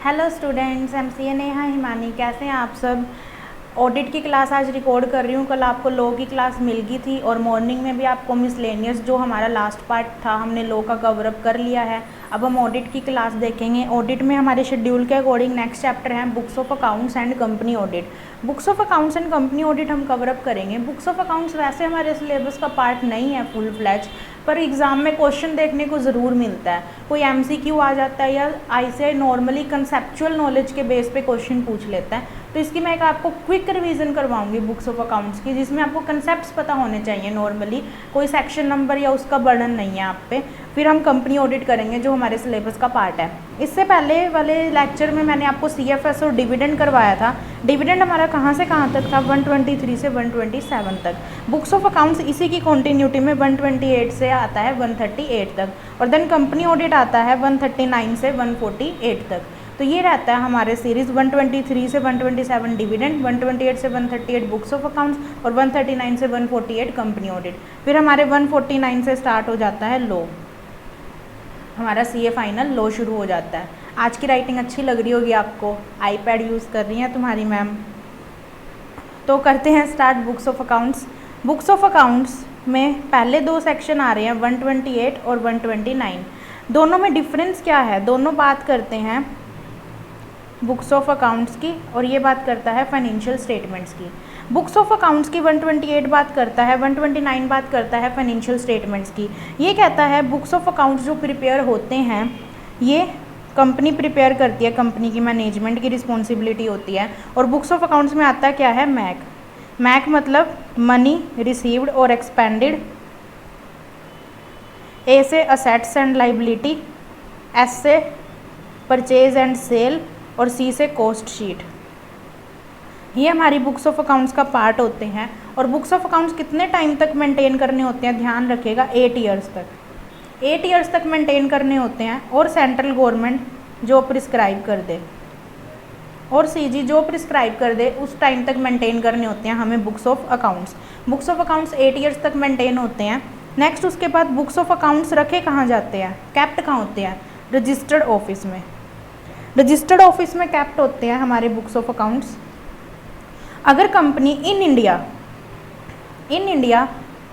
Hello students, MCA Neha Himani, कैसे हैं आप सब। ऑडिट की क्लास आज रिकॉर्ड कर रही हूँ। कल आपको लॉ की क्लास मिल गई थी और मॉर्निंग में भी आपको मिसलेनियस जो हमारा लास्ट पार्ट था हमने लॉ का कवर अप कर लिया है। अब हम ऑडिट की क्लास देखेंगे। ऑडिट में हमारे शेड्यूल के अकॉर्डिंग नेक्स्ट चैप्टर है books of accounts and company audit. Books of accounts and company audit हम कवर अप करेंगे। बुक्स ऑफ अकाउंट्स वैसे हमारे सिलेबस का पार्ट नहीं है फुल फ्लैज, पर एग्ज़ाम में क्वेश्चन देखने को ज़रूर मिलता है। कोई एमसीक्यू आ जाता है या आईसीआई नॉर्मली कंसेप्चुअल नॉलेज के बेस पे क्वेश्चन पूछ लेता है। तो इसकी मैं एक आपको क्विक रिवीजन करवाऊंगी बुक्स ऑफ अकाउंट्स की, जिसमें आपको कंसेप्ट्स पता होने चाहिए। नॉर्मली कोई सेक्शन नंबर या उसका बर्डन नहीं है आप पे। फिर हम कंपनी ऑडिट करेंगे जो हमारे सिलेबस का पार्ट है। इससे पहले वाले लेक्चर में मैंने आपको सीएफएस और डिविडेंड करवाया था। डिविडेंड हमारा कहाँ से कहाँ तक था, 123 से 127 तक। बुक्स ऑफ अकाउंट्स इसी की कॉन्टीन्यूटी में 128 से आता है 138 तक, और देन कंपनी ऑडिट आता है 139 से 148 तक। तो ये रहता है हमारे सीरीज़ 123 से 127 डिविडेंड, 128 से 138 बुक्स ऑफ अकाउंट्स और 139 से 148 कंपनी ऑडिट। फिर हमारे 149 से स्टार्ट हो जाता है लॉ, हमारा सीए फाइनल लॉ शुरू हो जाता है। आज की राइटिंग अच्छी लग रही होगी आपको, आईपैड यूज़ कर रही हैं तुम्हारी मैम। तो करते हैं start books of accounts. Books of accounts में पहले दो सेक्शन आ रहे हैं 128 और 129। दोनों में डिफरेंस क्या है, दोनों बात करते हैं बुक्स ऑफ अकाउंट्स की और ये बात करता है फाइनेंशियल स्टेटमेंट्स की। बुक्स ऑफ अकाउंट्स की 128 बात करता है, 129 बात करता है फाइनेंशियल स्टेटमेंट्स की। ये कहता है बुक्स ऑफ अकाउंट्स जो प्रिपेयर होते हैं ये कंपनी प्रिपेयर करती है, कंपनी की मैनेजमेंट की रिस्पॉन्सिबिलिटी होती है। और बुक्स ऑफ अकाउंट्स में आता क्या है, मैक। मैक मतलब मनी रिसीव्ड और एक्सपेंडेड, ए से असेट्स एंड लाइबिलिटी, एस से परचेज एंड सेल और सी से कॉस्ट शीट। ये हमारी बुक्स ऑफ अकाउंट्स का पार्ट होते हैं। और बुक्स ऑफ अकाउंट्स कितने टाइम तक मेंटेन करने होते हैं, ध्यान रखिएगा 8 ईयर्स तक। 8 ईयर्स तक मेंटेन करने होते हैं। और सेंट्रल गवर्नमेंट जो प्रिस्क्राइब कर दे और सीजी जो प्रिस्क्राइब कर दे उस टाइम तक मेंटेन करने होते हैं हमें books of accounts. Books of accounts 8 years तक मेंटेन होते हैं। नेक्स्ट उसके बाद बुक्स ऑफ अकाउंट्स रखे कहाँ जाते हैं, कैप्ट कहाँ होते हैं, रजिस्टर्ड ऑफिस में। रजिस्टर्ड ऑफिस में कैप्ट होते हैं हमारे बुक्स ऑफ अकाउंट्स। अगर कंपनी इन इंडिया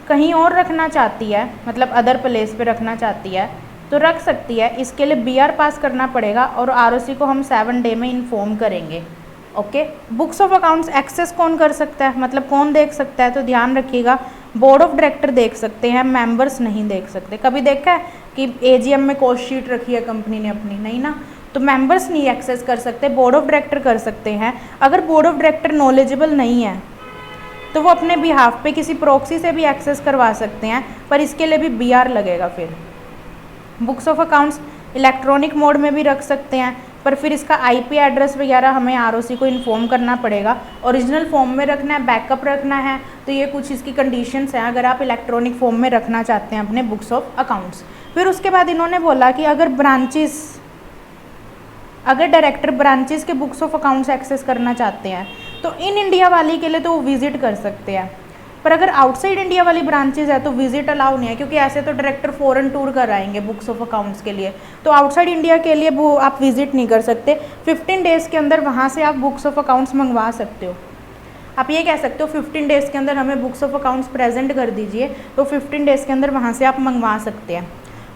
कहीं और रखना चाहती है, मतलब अदर प्लेस पे रखना चाहती है तो रख सकती है। इसके लिए बीआर पास करना पड़ेगा और आरओसी को हम 7 डे में इन्फॉर्म करेंगे। Okay. Books of accounts access कौन कर सकता है, मतलब कौन देख सकता है, तो ध्यान रखिएगा बोर्ड ऑफ डायरेक्टर देख सकते हैं, मेंबर्स नहीं देख सकते। कभी देखा है कि एजीएम में कॉस्ट शीट रखी है कंपनी ने अपनी, नहीं ना, तो मेंबर्स नहीं एक्सेस कर सकते, बोर्ड ऑफ डायरेक्टर कर सकते हैं। अगर बोर्ड ऑफ डायरेक्टर नॉलेजेबल नहीं है तो वो अपने बिहाफ पे किसी प्रॉक्सी से भी एक्सेस करवा सकते हैं, पर इसके लिए भी बीआर लगेगा। फिर books of accounts electronic mode में भी रख सकते हैं, पर फिर इसका आईपी एड्रेस वगैरह हमें आरओसी को इन्फॉर्म करना पड़ेगा। ओरिजिनल फॉर्म में रखना है, बैकअप रखना है, तो ये कुछ इसकी कंडीशंस हैं अगर आप इलेक्ट्रॉनिक फॉर्म में रखना चाहते हैं अपने बुक्स ऑफ अकाउंट्स। फिर उसके बाद इन्होंने बोला कि अगर डायरेक्टर ब्रांचेस के बुक्स ऑफ अकाउंट्स एक्सेस करना चाहते हैं तो इन इंडिया वाली के लिए तो वो विजिट कर सकते हैं, पर अगर आउटसाइड इंडिया वाली ब्रांचेज है तो विजिट अलाउ नहीं है, क्योंकि ऐसे तो डायरेक्टर फॉरेन टूर कराएंगे बुक्स ऑफ अकाउंट्स के लिए। तो आउटसाइड इंडिया के लिए वो आप विजिट नहीं कर सकते। 15 डेज़ के अंदर वहाँ से आप बुक्स ऑफ अकाउंट्स मंगवा सकते हो। आप ये कह सकते हो 15 डेज़ के अंदर हमें बुक्स ऑफ अकाउंट्स प्रेजेंट कर दीजिए, तो 15 डेज़ के अंदर वहाँ से आप मंगवा सकते हैं।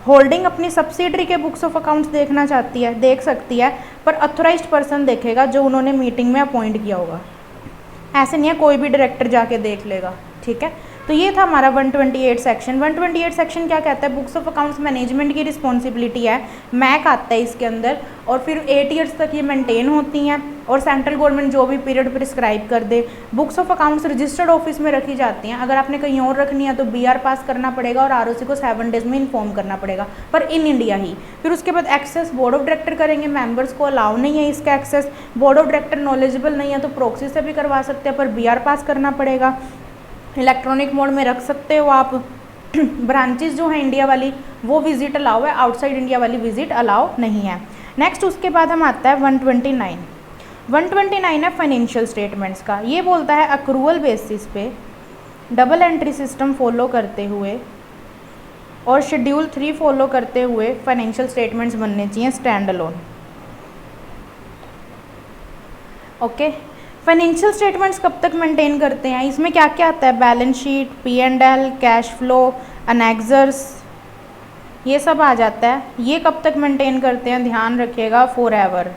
होल्डिंग अपनी सब्सिडरी के बुक्स ऑफ अकाउंट्स देखना चाहती है, देख सकती है, पर अथोराइज्ड पर्सन देखेगा जो उन्होंने मीटिंग में अपॉइंट किया होगा। ऐसे नहीं है कोई भी डायरेक्टर जाके देख लेगा, ठीक है। तो ये था हमारा 128 सेक्शन। 128 सेक्शन क्या कहता है, बुक्स ऑफ अकाउंट्स मैनेजमेंट की रिस्पॉन्सिबिलिटी है, मैक आता है इसके अंदर, और फिर 8 ईयर्स तक ये मेंटेन होती हैं और सेंट्रल गवर्नमेंट जो भी पीरियड प्रिस्क्राइब कर दे। Books of accounts registered office में रखी जाती हैं। अगर आपने कहीं और रखनी है तो बीआर पास करना पड़ेगा और आरओसी को 7 डेज में इन्फॉर्म करना पड़ेगा, पर इन इंडिया ही। फिर उसके बाद एक्सेस बोर्ड ऑफ डायरेक्टर करेंगे, मेंबर्स को अलाउ नहीं है इसका access. Board of director knowledgeable नहीं है तो प्रॉक्सी से भी करवा सकते हैं, पर बीआर पास करना पड़ेगा। इलेक्ट्रॉनिक मोड में रख सकते हो आप। ब्रांचेस जो है इंडिया वाली वो विजिट अलाउ है, आउटसाइड इंडिया वाली विजिट अलाउ नहीं है। नेक्स्ट उसके बाद हम आता है 129। 129 है फाइनेंशियल स्टेटमेंट्स का। ये बोलता है अक्रूवल बेसिस पे डबल एंट्री सिस्टम फॉलो करते हुए और शेड्यूल 3 फॉलो करते हुए फाइनेंशियल स्टेटमेंट्स बनने चाहिए stand alone. Okay. Financial statements कब तक मेंटेन करते हैं, इसमें क्या क्या आता है, balance sheet, P&L, cash flow, annexures, ये सब आ जाता है। ये कब तक मेंटेन करते हैं, ध्यान रखिएगा, फॉर एवर।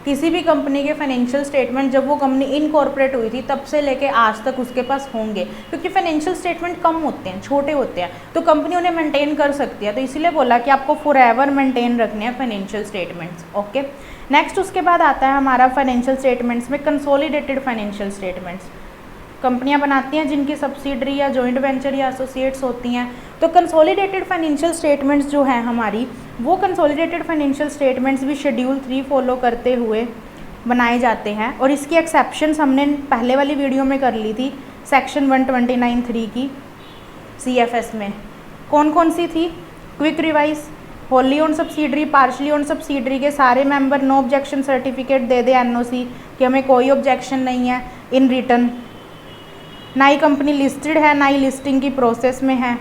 किसी भी कंपनी के फाइनेंशियल स्टेटमेंट जब वो कंपनी इनकॉर्पोरेट हुई थी तब से लेके आज तक उसके पास होंगे, क्योंकि फाइनेंशियल स्टेटमेंट कम होते हैं, छोटे होते हैं, तो कंपनी उन्हें मेंटेन कर सकती है। तो इसीलिए बोला कि आपको फॉर एवर मेंटेन रखने हैं फाइनेंशियल स्टेटमेंट्स। ओके, नेक्स्ट उसके बाद आता है हमारा फाइनेंशियल स्टेटमेंट्स में कंसोलिडेटेड फाइनेंशियल स्टेटमेंट्स। कंपनियां बनाती हैं जिनकी सब्सिडरी या जॉइंट वेंचर या एसोसिएट्स होती हैं, तो कंसोलिडेटेड फाइनेंशियल स्टेटमेंट्स जो हैं हमारी, वो कंसोलिडेटेड फाइनेंशियल स्टेटमेंट्स भी शेड्यूल 3 फॉलो करते हुए बनाए जाते हैं। और इसकी एक्सेप्शंस हमने पहले वाली वीडियो में कर ली थी, सेक्शन 129(3) की CFS में। कौन कौन सी थी, quick revise, Holi own subsidiary, partially own subsidiary के सारे मेंबर नो ऑब्जेक्शन सर्टिफिकेट दे दे NOC कि हमें कोई ऑब्जेक्शन नहीं है इन रिटर्न, ना ही कंपनी लिस्टेड है ना ही लिस्टिंग की प्रोसेस में है।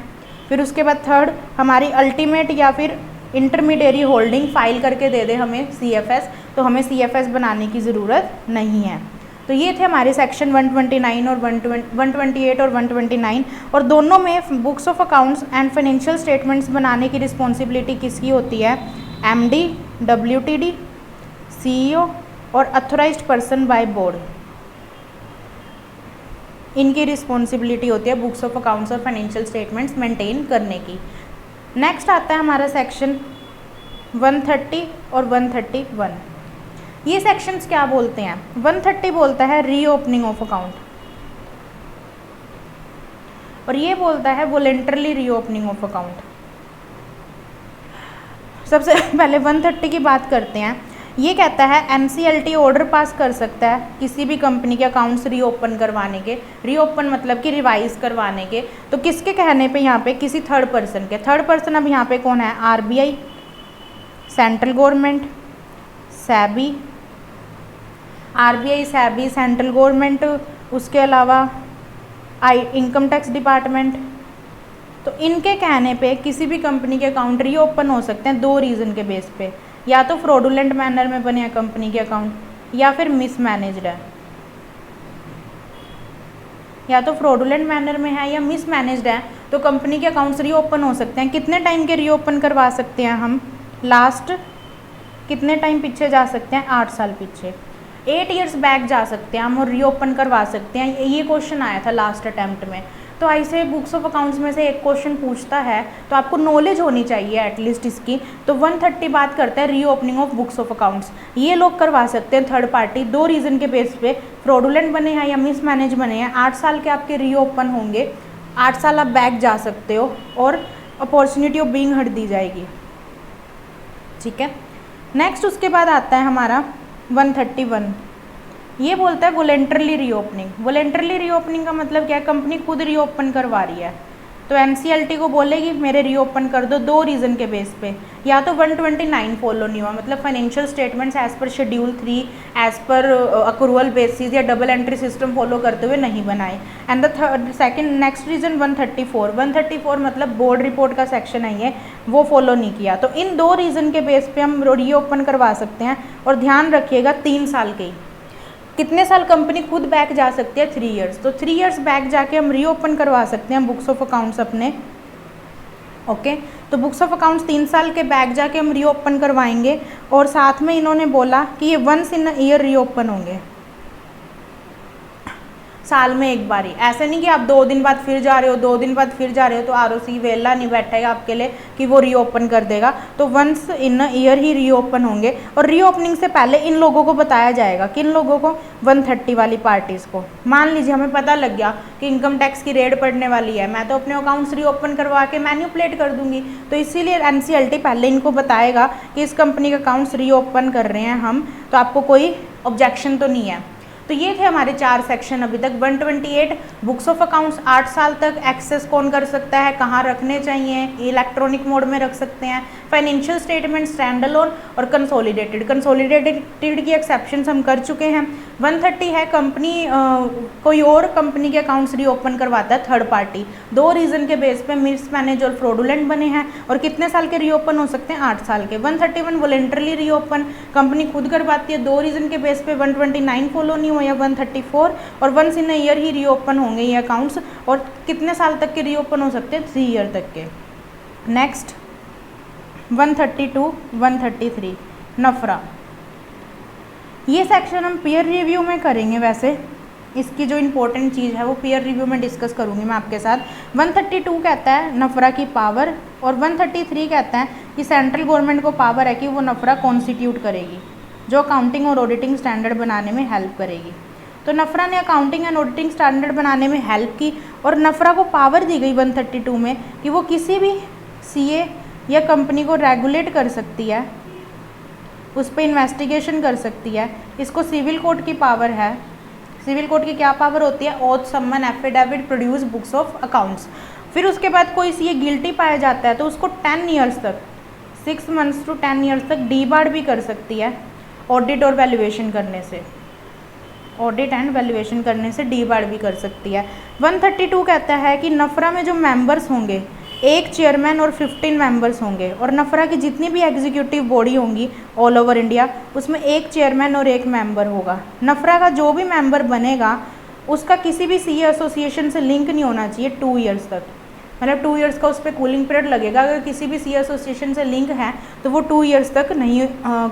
फिर उसके बाद थर्ड, हमारी अल्टीमेट या फिर इंटरमीडिएरी होल्डिंग फाइल करके दे दे हमें CFS, तो हमें CFS बनाने की ज़रूरत नहीं है। तो ये थे हमारे सेक्शन 129 और 128 और 129। और दोनों में books of accounts and financial statements बनाने की रिस्पॉन्सिबिलिटी किसकी होती है, MD, WTD, CEO और अथोराइज्ड पर्सन बाय बोर्ड, इनकी रिस्पॉन्सिबिलिटी होती है बुक्स ऑफ अकाउंट्स और फाइनेंशियल स्टेटमेंट्स मेंटेन करने की। नेक्स्ट आता है हमारा सेक्शन 130 और 131। ये सेक्शंस क्या बोलते हैं, 130 बोलता है रीओपनिंग ऑफ अकाउंट और ये बोलता है वॉलंटरली रीओपनिंग ऑफ अकाउंट। सबसे पहले 130 की बात करते हैं। ये कहता है NCLT ऑर्डर पास कर सकता है किसी भी कंपनी के अकाउंट्स रीओपन करवाने के, रीओपन मतलब कि रिवाइज करवाने के, तो किसके कहने पे, यहाँ पे किसी थर्ड पर्सन के। थर्ड पर्सन अब यहाँ पे कौन है, RBI, central government, SEBI, RBI, SEBI, central government, उसके अलावा इनकम टैक्स डिपार्टमेंट। तो इनके कहने पे किसी भी कंपनी के अकाउंट रीओपन हो सकते हैं 2 रीज़न के बेस पे, या तो फ्रॉडुलेंट मैनर में बने हैं कंपनी के अकाउंट, या फिर मिसमैनेज्ड है, या तो फ्रॉडुलेंट मैनर में है या मिसमैनेज्ड है, तो कंपनी के अकाउंट्स रीओपन हो सकते हैं। कितने टाइम के रीओपन करवा सकते हैं हम, लास्ट कितने टाइम पीछे जा सकते हैं, 8 साल पीछे, 8 ईयर्स बैक जा सकते हैं हम और रीओपन करवा सकते हैं। ये क्वेश्चन आया था लास्ट अटैम्प्ट में। तो ऐसे बुक्स ऑफ अकाउंट्स में से एक क्वेश्चन पूछता है, तो आपको नॉलेज होनी चाहिए एटलीस्ट इसकी। तो 130 बात करता है reopening of books of accounts. ये लोग करवा सकते हैं थर्ड पार्टी 2 रीज़न के बेस पे, फ्रॉडुलेंट बने हैं या मिसमैनेज बने हैं। 8 साल के आपके रीओपन होंगे, 8 साल आप बैक जा सकते हो और अपॉर्चुनिटी ऑफ बीइंग हट दी जाएगी। ठीक है, नेक्स्ट उसके बाद आता है हमारा 131। ये बोलता है वॉलंटरली रीओपनिंग। वॉलंटरली रीओपनिंग का मतलब क्या है, कंपनी खुद रीओपन करवा रही है, तो NCLT को बोलेगी मेरे रीओपन कर दो 2 रीज़न के बेस पे। या तो 129 फॉलो नहीं हुआ, मतलब financial statements as per schedule 3 as per accrual basis या डबल एंट्री सिस्टम फॉलो करते हुए नहीं बनाए। And the second next reason 134 मतलब बोर्ड रिपोर्ट का सेक्शन है ये, वो फॉलो नहीं किया। तो इन 2 रीज़न के बेस पे हम रीओपन करवा सकते हैं। और ध्यान रखिएगा 3 साल के ही। कितने साल कंपनी खुद बैक जा सकती है, 3 ईयर्स। तो 3 ईयर्स बैक जाके हम रीओपन करवा सकते हैं बुक्स ऑफ अकाउंट्स अपने। ओके, तो बुक्स ऑफ अकाउंट्स 3 साल के बैक जाके हम रीओपन करवाएंगे। और साथ में इन्होंने बोला कि ये वंस इन ईयर रीओपन होंगे, साल में एक बारी। ऐसे नहीं कि आप 2 दिन बाद फिर जा रहे हो, 2 दिन बाद फिर जा रहे हो, तो ROC वेला नहीं बैठेगा आपके लिए कि वो रीओपन कर देगा। तो वंस इन ईयर ही रीओपन होंगे। और रीओपनिंग से पहले इन लोगों को बताया जाएगा, किन लोगों को, 130 वाली पार्टीज़ को। मान लीजिए हमें पता लग गया कि इनकम टैक्स की रेड पड़ने वाली है, मैं तो अपने अकाउंट्स रीओपन करवा के मैन्युपुलेट कर दूंगी। तो इसीलिए NCLT पहले इनको बताएगा कि इस कंपनी के अकाउंट्स रीओपन कर रहे हैं हम, तो आपको कोई ऑब्जेक्शन तो नहीं है। तो ये थे हमारे 4 सेक्शन अभी तक। 128 बुक्स ऑफ अकाउंट्स 8 साल तक एक्सेस कौन कर सकता है, कहाँ रखने चाहिए, इलेक्ट्रॉनिक मोड में रख सकते हैं। फाइनेंशियल स्टेटमेंट स्टैंड अलोन और कंसोलिडेटेड की एक्सेप्शंस हम कर चुके हैं। 130 है कंपनी कोई और कंपनी के अकाउंट्स रीओपन करवाता है थर्ड पार्टी, 2 रीज़न के बेस पे मिसमैनेज और फ्रॉडुलेंट बने हैं, और कितने साल के रीओपन हो सकते हैं, 8 साल के। 131 वॉलेंटरली रीओपन कंपनी खुद करवाती है, 2 रीज़न के बेस पे। 129 फॉलो नहीं हुआ, या 134, और वंस इन ईयर ही रीओपन होंगे ये अकाउंट्स, और कितने साल तक के रीओपन हो सकते हैं, 3 ईयर तक के। नेक्स्ट 132 133 नफरा, ये सेक्शन हम पीयर रिव्यू में करेंगे। वैसे इसकी जो इम्पोर्टेंट चीज़ है वो पीयर रिव्यू में डिस्कस करूँगी मैं आपके साथ। 132 कहता है नफरा की पावर, और 133 कहता है कि सेंट्रल गवर्नमेंट को पावर है कि वो नफरा कॉन्स्टिट्यूट करेगी, जो अकाउंटिंग और ऑडिटिंग स्टैंडर्ड बनाने में हेल्प करेगी। तो नफरा ने अकाउंटिंग एंड ऑडिटिंग स्टैंडर्ड बनाने में हेल्प की, और नफरा को पावर दी गई 132 में कि वो किसी भी सीए या कंपनी को रेगुलेट कर सकती है, उस पर इन्वेस्टिगेशन कर सकती है। इसको सिविल कोर्ट की पावर है। सिविल कोर्ट की क्या पावर होती है, oath summon affidavit produce books of accounts. फिर उसके बाद कोई सीए गिल्टी पाया जाता है तो उसको 10 ईयर्स तक, 6 मंथ्स टू 10 ईयर्स तक डीबार भी कर सकती है ऑडिट और वैल्यूएशन करने से, ऑडिट एंड वैल्यूएशन करने से डीबार भी कर सकती है। 132 कहता है कि नफरा में जो मेंबर्स होंगे, एक चेयरमैन और 15 मेंबर्स होंगे, और नफरा की जितनी भी एग्जीक्यूटिव बॉडी होंगी ऑल ओवर इंडिया, उसमें एक चेयरमैन और एक मेंबर होगा। नफरा का जो भी मेंबर बनेगा उसका किसी भी सीए एसोसिएशन से लिंक नहीं होना चाहिए 2 ईयर्स तक, मतलब 2 ईयर्स का उस पर कूलिंग पीरियड लगेगा। अगर किसी भी सीए एसोसिएशन से लिंक है तो वो 2 ईयर्स तक नहीं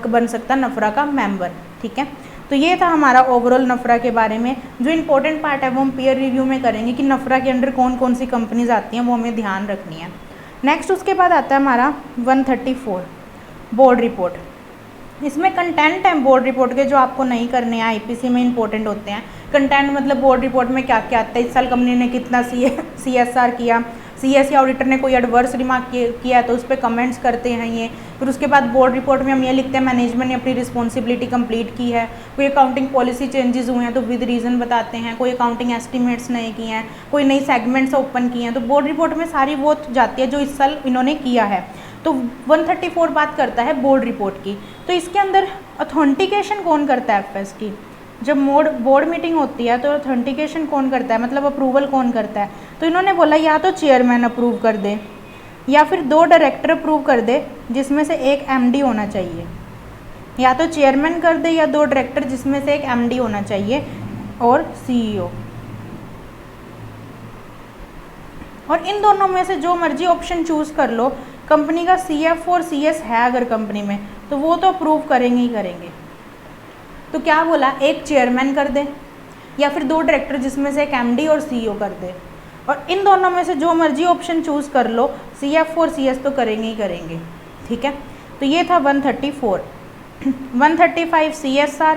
बन सकता नफरा का मेंबर, ठीक है। तो ये था हमारा ओवरऑल नफरा के बारे में। जो इंपॉर्टेंट पार्ट है वो हम पीयर रिव्यू में करेंगे कि नफरा के अंडर कौन कौन सी कंपनीज आती हैं, वो हमें ध्यान रखनी है। नेक्स्ट उसके बाद आता है हमारा 134 बोर्ड रिपोर्ट। इसमें कंटेंट है बोर्ड रिपोर्ट के जो आपको नहीं करने हैं, आईपीसी में इंपॉर्टेंट होते हैं। कंटेंट मतलब बोर्ड रिपोर्ट में क्या क्या आता है, इस साल कंपनी ने कितना CSR किया, सीएस या ऑडिटर ने कोई एडवर्स रिमार्क किया है तो उस पर कमेंट्स करते हैं ये। फिर उसके बाद बोर्ड रिपोर्ट में हम ये लिखते हैं मैनेजमेंट ने अपनी रिस्पॉन्सिबिलिटी कंप्लीट की है, कोई अकाउंटिंग पॉलिसी चेंजेस हुए हैं तो विद रीज़न बताते हैं, कोई अकाउंटिंग एस्टिमेट्स नए किए हैं, कोई नई सेगमेंट्स ओपन किए हैं, तो बोर्ड रिपोर्ट में सारी वो जाती है जो इस साल इन्होंने किया है। तो 134 बात करता है बोर्ड रिपोर्ट की। तो इसके अंदर ऑथेंटिकेशन कौन करता है एफएस की, जब बोर्ड मीटिंग होती है तो ऑथेंटिकेशन कौन करता है, मतलब अप्रूवल कौन करता है। तो इन्होंने बोला या तो चेयरमैन अप्रूव कर दे या फिर 2 डायरेक्टर अप्रूव कर दे जिसमें से एक एमडी होना चाहिए, या तो चेयरमैन कर दे या 2 डायरेक्टर जिसमें से एक एमडी होना चाहिए और सीईओ। और इन दोनों में से जो मर्जी ऑप्शन चूज़ कर लो, कंपनी का CF और CS है अगर कंपनी में तो वो तो अप्रूव करेंगे ही करेंगे। तो क्या बोला, एक चेयरमैन कर दे या फिर 2 डायरेक्टर जिसमें से एक एमडी और सीईओ कर दे, और इन दोनों में से जो मर्जी ऑप्शन चूज़ कर लो, CF और CS तो करेंगे ही करेंगे, ठीक है। तो ये था 134। 135 CSR,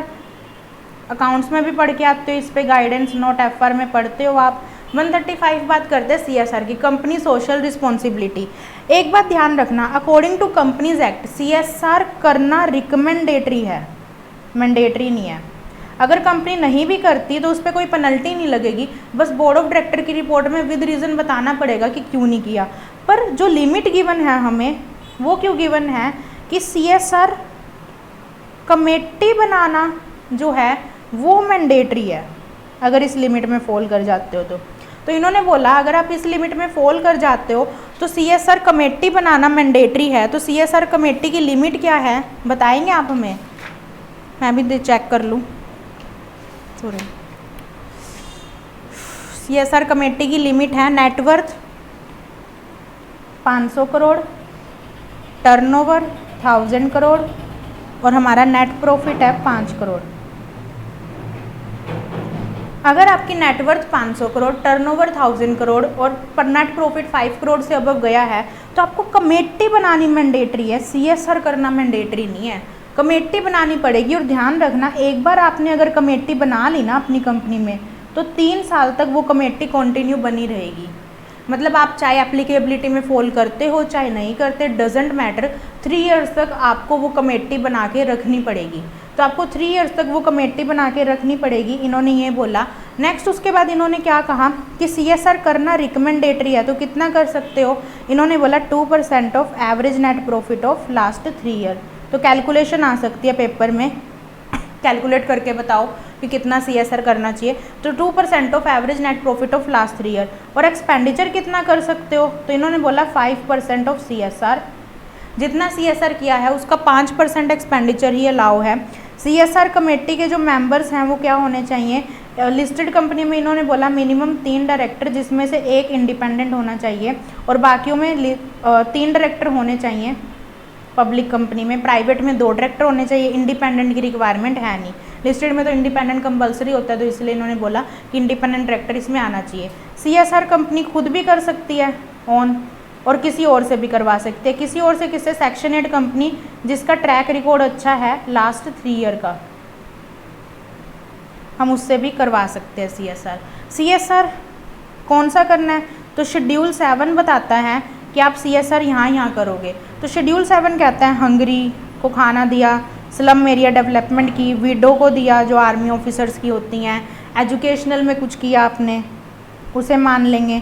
अकाउंट्स में भी पढ़ के आते हो, इस पे गाइडेंस नोट FR में पढ़ते हो आप। 135 बात करते हैं CSR की, कंपनी सोशल रिस्पॉन्सिबिलिटी। एक बात ध्यान रखना, according to companies act CSR करना रिकमेंडेटरी है, मैंडेटरी नहीं है। अगर कंपनी नहीं भी करती तो उस पर कोई पेनल्टी नहीं लगेगी, बस बोर्ड ऑफ डायरेक्टर की रिपोर्ट में विद रीज़न बताना पड़ेगा कि क्यों नहीं किया। पर जो लिमिट गिवन है हमें, वो क्यों गिवन है कि CSR कमेटी बनाना जो है वो मैंडेटरी है अगर इस लिमिट में फॉल कर जाते हो तो इन्होंने बोला अगर आप इस लिमिट में फॉल कर जाते हो तो CSR कमेटी बनाना मैंडेटरी है। तो CSR कमेटी की लिमिट क्या है बताएंगे आप हमें, मैं भी चेक कर लूँ। सॉरी, CSR कमेटी की लिमिट है नेटवर्थ 500 करोड़, टर्नओवर 1000 करोड़ और हमारा नेट प्रॉफिट है 5 करोड़। अगर आपकी नेटवर्थ 500 करोड़, टर्नओवर 1000 करोड़ और पर नेट प्रॉफिट 5 करोड़ से अबव गया है तो आपको कमेटी बनानी मैंडेटरी है, CSR करना मैंडेटरी नहीं है। कमेटी बनानी पड़ेगी। और ध्यान रखना, एक बार आपने अगर कमेटी बना ली ना अपनी कंपनी में तो 3 साल तक वो कमेटी कंटिन्यू बनी रहेगी। मतलब आप चाहे एप्लीकेबिलिटी में फॉल करते हो चाहे नहीं करते, डजेंट मैटर, 3 ईयर्स तक आपको वो कमेटी बना के रखनी पड़ेगी। तो आपको 3 ईयर्स तक वो कमेटी बना के रखनी पड़ेगी, इन्होंने ये बोला। नेक्स्ट उसके बाद इन्होंने क्या कहा कि CSR करना रिकमेंडेटरी है, तो कितना कर सकते हो, इन्होंने बोला 2% of average net profit of last 3 year. तो कैलकुलेशन आ सकती है पेपर में, कैलकुलेट करके बताओ कि कितना CSR करना चाहिए। तो 2% of average net profit of last 3 year. और एक्सपेंडिचर कितना कर सकते हो, तो इन्होंने बोला 5% ऑफ CSR। जितना CSR किया है उसका 5% एक्सपेंडिचर ही अलाउ है। CSR कमेटी के जो मेंबर्स हैं वो क्या होने चाहिए, लिस्टेड कंपनी में इन्होंने बोला मिनिमम 3 डायरेक्टर, जिसमें से 1 इंडिपेंडेंट होना चाहिए और बाकियों में 3 डायरेक्टर होने चाहिए। पब्लिक कंपनी में, प्राइवेट में 2 डायरेक्टर होने चाहिए। इंडिपेंडेंट की रिक्वायरमेंट है नहीं, लिस्टेड में तो इंडिपेंडेंट कंपलसरी होता है, तो इसलिए इन्होंने बोला कि इंडिपेंडेंट डायरेक्टर इसमें आना चाहिए। CSR कंपनी खुद भी कर सकती है ऑन, और किसी और से भी करवा सकते हैं। किसी और से किससे, सेक्शन 8 कंपनी जिसका ट्रैक रिकॉर्ड अच्छा है लास्ट 3 ईयर का, हम उससे भी करवा सकते हैं CSR। CSR कौन सा करना है, तो शेड्यूल 7 बताता है कि आप CSR यहाँ करोगे। तो शेड्यूल 7 कहता है हंगरी को खाना दिया, स्लम एरिया डेवलपमेंट की, विडो को दिया जो आर्मी ऑफिसर्स की होती हैं, एजुकेशनल में कुछ किया आपने, उसे मान लेंगे।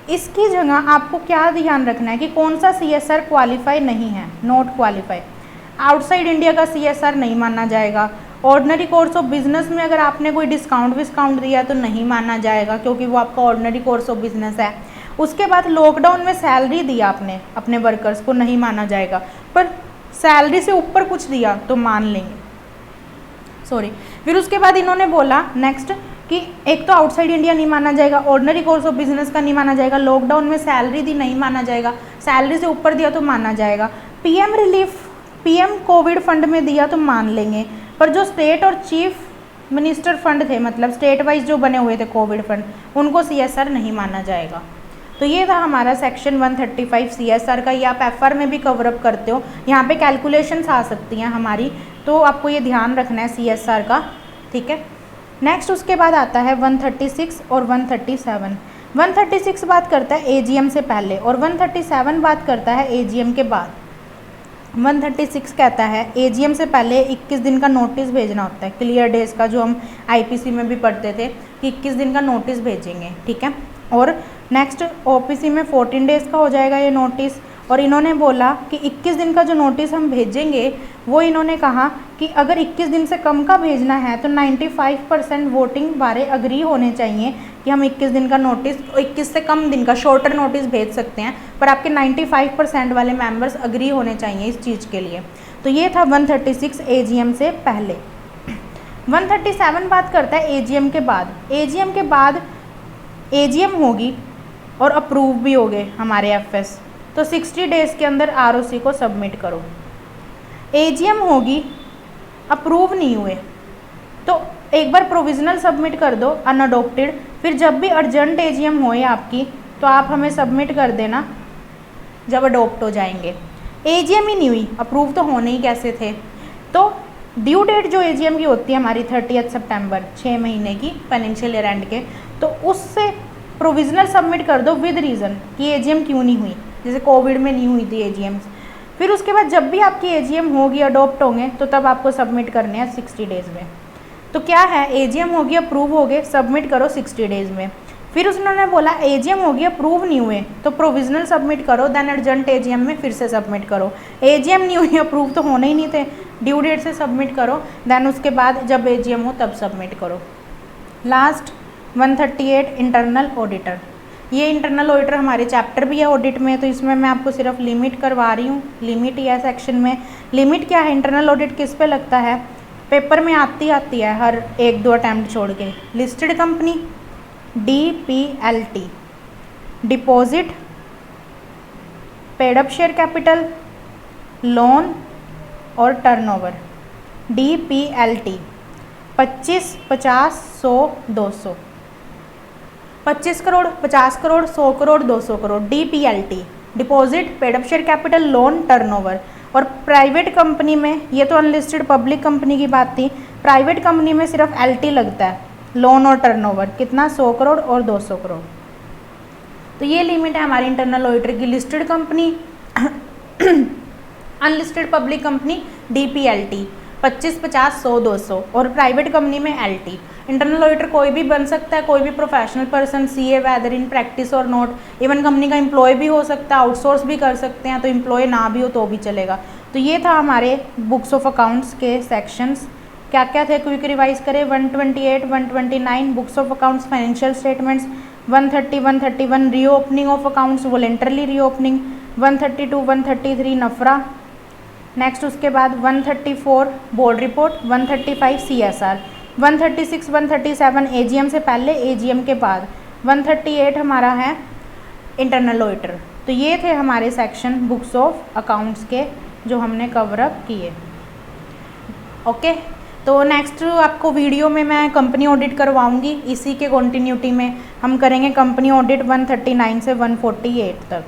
इसकी जगह आपको क्या ध्यान रखना है कि कौन सा CSR क्वालिफाई नहीं है, नॉट क्वालिफाई। आउटसाइड इंडिया का CSR नहीं माना जाएगा। ऑर्डिनरी कोर्स ऑफ बिजनेस में अगर आपने कोई डिस्काउंट दिया तो नहीं माना जाएगा, क्योंकि वो आपका ऑर्डिनरी कोर्स ऑफ बिजनेस है। उसके बाद लॉकडाउन में सैलरी दिया आपने अपने वर्कर्स को, नहीं माना जाएगा। पर सैलरी से ऊपर कुछ दिया तो मान लेंगे, सॉरी। फिर उसके बाद इन्होंने बोला नेक्स्ट कि एक तो आउटसाइड इंडिया नहीं माना जाएगा, ऑर्डिनरी कोर्स ऑफ बिजनेस का नहीं माना जाएगा, लॉकडाउन में सैलरी दी नहीं माना जाएगा, सैलरी से ऊपर दिया तो माना जाएगा। PM relief, PM Covid fund में दिया तो मान लेंगे, पर जो स्टेट और चीफ मिनिस्टर फंड थे, मतलब स्टेट वाइज जो बने हुए थे कोविड फंड, उनको CSR नहीं माना जाएगा। तो ये था हमारा सेक्शन 135 CSR का। ये आप FR में भी कवरअप करते हो, यहाँ पे कैलकुलेशंस आ सकती हैं हमारी, तो आपको ये ध्यान रखना है CSR का, ठीक है। नेक्स्ट उसके बाद आता है 136 और 137। 136 बात करता है AGM से पहले और 137 बात करता है AGM के बाद। 136 कहता है AGM से पहले 21 दिन का नोटिस भेजना होता है, क्लियर डेज का, जो हम IPC में भी पढ़ते थे कि 21 दिन का नोटिस भेजेंगे, ठीक है। और नेक्स्ट OPC में 14 डेज़ का हो जाएगा ये नोटिस। और इन्होंने बोला कि 21 दिन का जो नोटिस हम भेजेंगे, वो इन्होंने कहा कि अगर 21 दिन से कम का भेजना है तो 95% वोटिंग बारे अग्री होने चाहिए कि हम 21 दिन का नोटिस, 21 से कम दिन का शॉर्टर नोटिस भेज सकते हैं, पर आपके 95% वाले मेंबर्स अग्री होने चाहिए इस चीज़ के लिए। तो ये था 136 AGM से पहले। 137 बात करता है AGM के बाद। AGM के बाद AGM होगी और अप्रूव भी हो गए हमारे FS, तो 60 डेज़ के अंदर ROC को सबमिट करो। AGM होगी, अप्रूव नहीं हुए तो एक बार प्रोविज़नल सबमिट कर दो अनअडॉप्टेड, फिर जब भी अर्जेंट AGM होए आपकी तो आप हमें सबमिट कर देना जब अडोप्ट हो जाएंगे। AGM ही नहीं हुई, अप्रूव तो होने ही कैसे थे। तो ड्यू डेट जो AGM की होती है हमारी 30 सितंबर, 6 महीने की फाइनेंशियल ईयर एंड के, तो उससे प्रोविज़नल सबमिट कर दो विद रीज़न कि AGM क्यों नहीं हुई, जैसे कोविड में नहीं हुई थी AGMs। फिर उसके बाद जब भी आपकी AGM होगी, अडोप्ट होंगे, तो तब आपको सबमिट करने हैं 60 डेज़ में। तो क्या है, AGM होगी, अप्रूव हो गए, सबमिट करो 60 डेज़ में। फिर उसने बोला AGM होगी, अप्रूव नहीं हुए तो प्रोविज़नल सबमिट करो, देन अर्जेंट AGM में फिर से सबमिट करो। AGM नहीं हुई, अप्रूव तो होने ही नहीं थे, ड्यू डेट से सबमिट करो, देन उसके बाद जब AGM हो तब सबमिट करो। Last 138 internal auditor. ये इंटरनल ऑडिटर हमारे चैप्टर भी है ऑडिट में, तो इसमें मैं आपको सिर्फ लिमिट करवा रही हूँ। लिमिट ही है सेक्शन में। लिमिट क्या है, इंटरनल ऑडिट किस पे लगता है, पेपर में आती है हर 1-2 अटैम्प्ट छोड़ के। Listed company DPLT, deposit, paid up share capital, loan और turnover. DPLT 25, 50, 100, 200, 25 crore, 50 crore, 100 crore, 200 crore. DPLT, deposit, paid up share capital, loan, turnover. और प्राइवेट कंपनी में, ये तो अनलिस्टेड पब्लिक कंपनी की बात थी, प्राइवेट कंपनी में सिर्फ LT लगता है, लोन और टर्नओवर कितना, 100 करोड़ और 200 करोड़। तो ये लिमिट है हमारी इंटरनल ऑडिटर की। Listed company unlisted public company DPLT 25, 50, 100, 200 और प्राइवेट कंपनी में LT। इंटरनल ऑडिटर कोई भी बन सकता है, कोई भी professional person, CA whether in practice और नॉट, इवन कंपनी का एम्प्लॉय भी हो सकता है, आउटसोर्स भी कर सकते हैं, तो एम्प्लॉय ना भी हो तो भी चलेगा। तो ये था हमारे बुक्स ऑफ अकाउंट्स के सेक्शंस। क्या क्या थे, क्विक रिवाइज करें। 128, 129 books of accounts financial statements, 130, 131 reopening of accounts voluntarily reopening, 132, 133 नफरा, नेक्स्ट उसके बाद 134 बोर्ड रिपोर्ट, 135 CSR, 136, 137 AGM से पहले, AGM के बाद, 138 हमारा है इंटरनल ऑडिटर। तो ये थे हमारे सेक्शन बुक्स ऑफ अकाउंट्स के जो हमने कवर अप किए। ओके, तो नेक्स्ट आपको वीडियो में मैं कंपनी ऑडिट करवाऊंगी। इसी के कॉन्टीन्यूटी में हम करेंगे कंपनी ऑडिट 139 से 148 तक।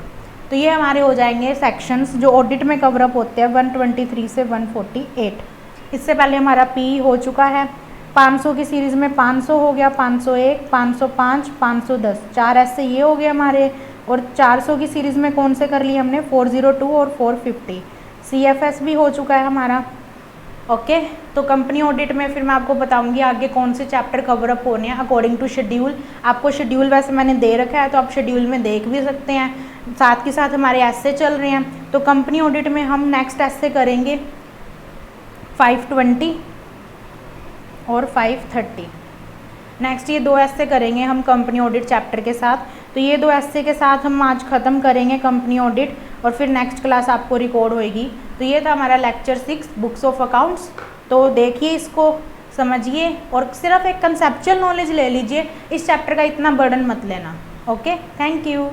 तो ये हमारे हो जाएंगे सेक्शंस जो ऑडिट में कवर अप होते हैं 123 से 148। इससे पहले हमारा P हो चुका है। 500 की सीरीज़ में 500 हो गया, 501, 505, 510, 4 ऐसे ये हो गए हमारे। और 400 की सीरीज़ में कौन से कर लिए हमने, 402 और 450। CFS भी हो चुका है हमारा। ओके, तो कंपनी ऑडिट में फिर मैं आपको बताऊंगी आगे कौन से चैप्टर कवर अप होने हैं अकॉर्डिंग टू शेड्यूल। आपको शेड्यूल वैसे मैंने दे रखा है तो आप शेड्यूल में देख भी सकते हैं। साथ के साथ हमारे ऐसे चल रहे हैं। तो कंपनी ऑडिट में हम नेक्स्ट ऐसे करेंगे 520 और 530। नेक्स्ट ये 2 ऐसे करेंगे हम कंपनी ऑडिट चैप्टर के साथ। तो ये 2 ऐसे के साथ हम आज ख़त्म करेंगे कंपनी ऑडिट और फिर नेक्स्ट क्लास आपको रिकॉर्ड होएगी। तो ये था हमारा लेक्चर 6 बुक्स ऑफ अकाउंट्स। तो देखिए, इसको समझिए और सिर्फ एक कंसेप्चुअल नॉलेज ले लीजिए। इस चैप्टर का इतना बर्डन मत लेना। Okay, thank you.